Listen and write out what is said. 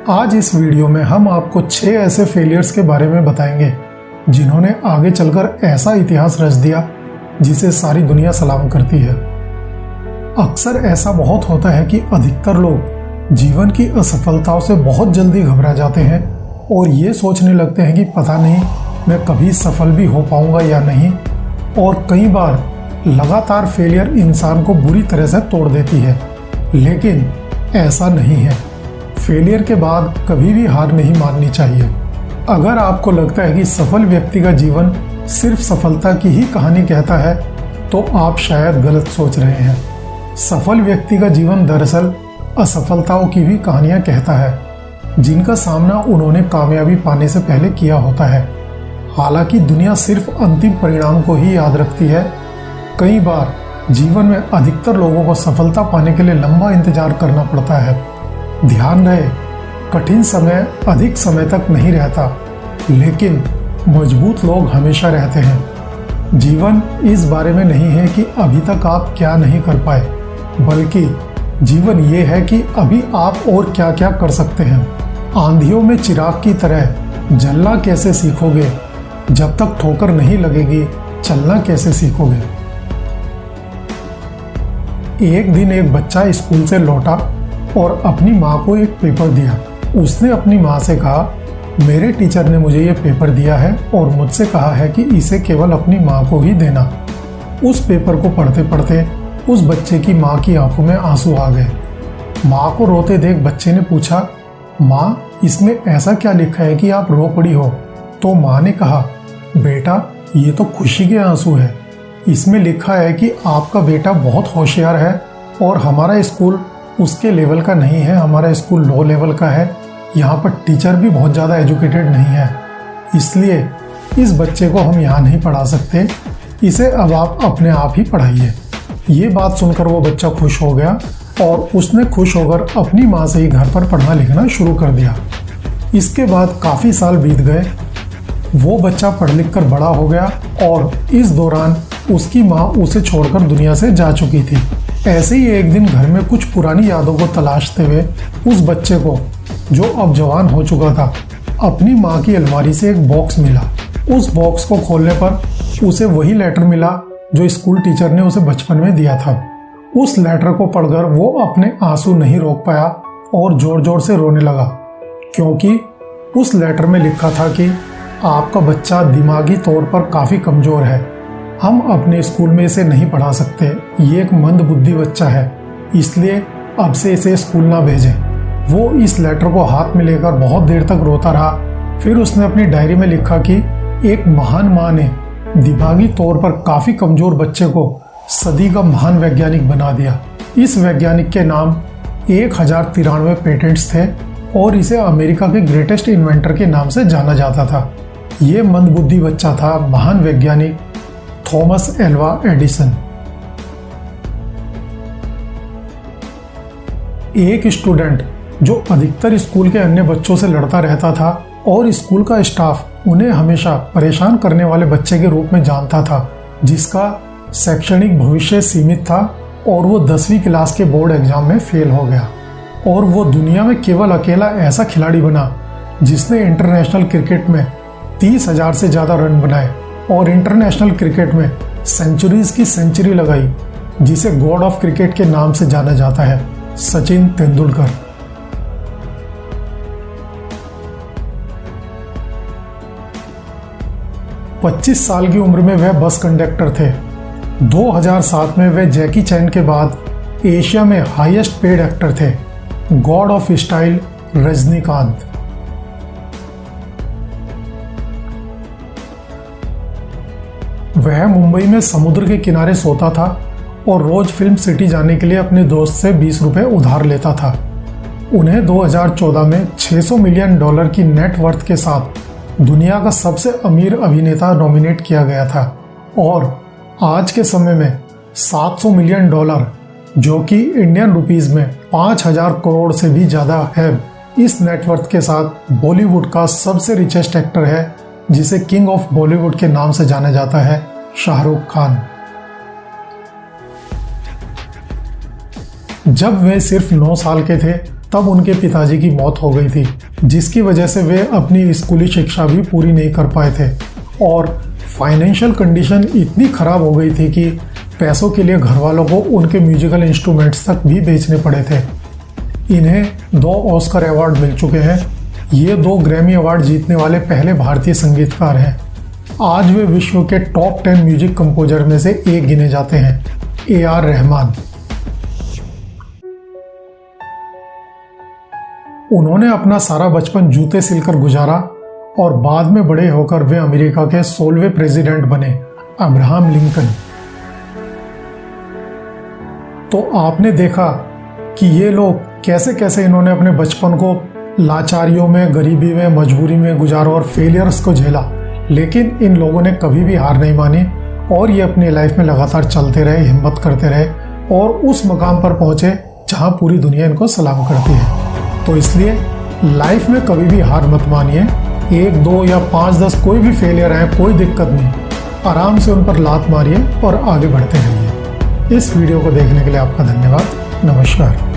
आज इस वीडियो में हम आपको 6 ऐसे फेलियर्स के बारे में बताएंगे जिन्होंने आगे चलकर ऐसा इतिहास रच दिया जिसे सारी दुनिया सलाम करती है। अक्सर ऐसा बहुत होता है कि अधिकतर लोग जीवन की असफलताओं से बहुत जल्दी घबरा जाते हैं और ये सोचने लगते हैं कि पता नहीं मैं कभी सफल भी हो पाऊंगा या नहीं। और कई बार लगातार फेलियर इंसान को बुरी तरह से तोड़ देती है, लेकिन ऐसा नहीं है। फेलियर के बाद कभी भी हार नहीं माननी चाहिए। अगर आपको लगता है कि सफल व्यक्ति का जीवन सिर्फ सफलता की ही कहानी कहता है, तो आप शायद गलत सोच रहे हैं। सफल व्यक्ति का जीवन दरअसल असफलताओं की भी कहानियां कहता है, जिनका सामना उन्होंने कामयाबी पाने से पहले किया होता है। हालांकि दुनिया सिर्फ अंतिम परिणाम को ही याद रखती है। कई बार जीवन में अधिकतर लोगों को सफलता पाने के लिए लंबा इंतजार करना पड़ता है। ध्यान रहे, कठिन समय अधिक समय तक नहीं रहता, लेकिन मजबूत लोग हमेशा रहते हैं। जीवन इस बारे में नहीं है कि अभी तक आप क्या नहीं कर पाए, बल्कि जीवन ये है कि अभी आप और क्या क्या कर सकते हैं। आंधियों में चिराग की तरह जलना कैसे सीखोगे? जब तक ठोकर नहीं लगेगी, चलना कैसे सीखोगे? एक दिन एक बच्चा स्कूल से लौटा और अपनी माँ को एक पेपर दिया। उसने अपनी माँ से कहा, मेरे टीचर ने मुझे ये पेपर दिया है और मुझसे कहा है कि इसे केवल अपनी माँ को ही देना। उस पेपर को पढ़ते पढ़ते उस बच्चे की माँ की आंखों में आंसू आ गए। माँ को रोते देख बच्चे ने पूछा, माँ, इसमें ऐसा क्या लिखा है कि आप रो पड़ी हो? तो माँ ने कहा, बेटा, ये तो खुशी के आंसू है। इसमें लिखा है कि आपका बेटा बहुत होशियार है और हमारा स्कूल उसके लेवल का नहीं है, हमारा स्कूल लो लेवल का है। यहाँ पर टीचर भी बहुत ज़्यादा एजुकेटेड नहीं है, इसलिए इस बच्चे को हम यहाँ नहीं पढ़ा सकते। इसे अब आप अपने आप ही पढ़ाइए। ये बात सुनकर वो बच्चा खुश हो गया और उसने खुश होकर अपनी माँ से ही घर पर पढ़ना लिखना शुरू कर दिया। इसके बाद काफ़ी साल बीत गए। वो बच्चा पढ़ लिख कर बड़ा हो गया और इस दौरान उसकी माँ उसे छोड़कर दुनिया से जा चुकी थी। ऐसे ही एक दिन घर में कुछ पुरानी यादों को तलाशते हुए उस बच्चे को, जो अब जवान हो चुका था, अपनी माँ की अलमारी से एक बॉक्स मिला। उस बॉक्स को खोलने पर उसे वही लेटर मिला जो स्कूल टीचर ने उसे बचपन में दिया था। उस लेटर को पढ़कर वो अपने आंसू नहीं रोक पाया और जोर जोर से रोने लगा, क्योंकि उस लेटर में लिखा था कि आपका बच्चा दिमागी तौर पर काफ़ी कमज़ोर है, हम अपने स्कूल में इसे नहीं पढ़ा सकते, ये एक मंदबुद्धि बच्चा है, इसलिए अब से इसे स्कूल ना भेजें। वो इस लेटर को हाथ में लेकर बहुत देर तक रोता रहा। फिर उसने अपनी डायरी में लिखा कि एक महान माँ ने दिमागी तौर पर काफ़ी कमज़ोर बच्चे को सदी का महान वैज्ञानिक बना दिया। इस वैज्ञानिक के नाम 1093 पेटेंट्स थे और इसे अमेरिका के ग्रेटेस्ट इन्वेंटर के नाम से जाना जाता था। ये मंदबुद्धि बच्चा था महान वैज्ञानिक थॉमस एल्वा एडिसन। एक स्टूडेंट जो अधिकतर स्कूल के अन्य बच्चों से लड़ता रहता था और स्कूल का स्टाफ उन्हें हमेशा परेशान करने वाले बच्चे के रूप में जानता था, जिसका शैक्षणिक भविष्य सीमित था और वो 10वीं क्लास के बोर्ड एग्जाम में फेल हो गया। और वो दुनिया में केवल अकेला ऐसा खिलाड़ी बना जिसने इंटरनेशनल क्रिकेट में 30,000 से ज़्यादा रन बनाए और इंटरनेशनल क्रिकेट में सेंचुरीज की सेंचुरी लगाई, जिसे गॉड ऑफ क्रिकेट के नाम से जाना जाता है, सचिन तेंदुलकर। पच्चीस साल की उम्र में वह बस कंडक्टर थे। 2007 में वह जैकी चैन के बाद एशिया में हाईएस्ट पेड एक्टर थे, गॉड ऑफ स्टाइल रजनीकांत। वह मुंबई में समुद्र के किनारे सोता था और रोज फिल्म सिटी जाने के लिए अपने दोस्त से 20 रुपए उधार लेता था। उन्हें 2014 में $600 मिलियन की नेट वर्थ के साथ दुनिया का सबसे अमीर अभिनेता नॉमिनेट किया गया था और आज के समय में $700 मिलियन, जो कि इंडियन रुपीस में 5,000 करोड़ से भी ज़्यादा है, इस नेटवर्थ के साथ बॉलीवुड का सबसे रिचेस्ट एक्टर है, जिसे किंग ऑफ बॉलीवुड के नाम से जाना जाता है, शाहरुख खान। जब वे सिर्फ 9 साल के थे तब उनके पिताजी की मौत हो गई थी, जिसकी वजह से वे अपनी स्कूली शिक्षा भी पूरी नहीं कर पाए थे और फाइनेंशियल कंडीशन इतनी ख़राब हो गई थी कि पैसों के लिए घर वालों को उनके म्यूजिकल इंस्ट्रूमेंट्स तक भी बेचने पड़े थे। इन्हें 2 ऑस्कर अवार्ड मिल चुके हैं। ये 2 ग्रैमी अवार्ड जीतने वाले पहले भारतीय संगीतकार हैं। आज वे विश्व के टॉप 10 म्यूजिक कंपोजर में से एक गिने जाते हैं, AR रहमान। उन्होंने अपना सारा बचपन जूते सिलकर गुजारा और बाद में बड़े होकर वे अमेरिका के 16वें प्रेसिडेंट बने, अब्राहम लिंकन। तो आपने देखा कि ये लोग कैसे कैसे इन्होंने अपने बचपन को लाचारियों में, गरीबी में, मजबूरी में गुजारा और फेलियर्स को झेला, लेकिन इन लोगों ने कभी भी हार नहीं मानी और ये अपनी लाइफ में लगातार चलते रहे, हिम्मत करते रहे और उस मकाम पर पहुंचे जहां पूरी दुनिया इनको सलाम करती है। तो इसलिए लाइफ में कभी भी हार मत मानिए। 1, 2 या 5, 10 कोई भी फेलियर है, कोई दिक्कत नहीं, आराम से उन पर लात मारिए और आगे बढ़ते रहिए। इस वीडियो को देखने के लिए आपका धन्यवाद। नमस्कार।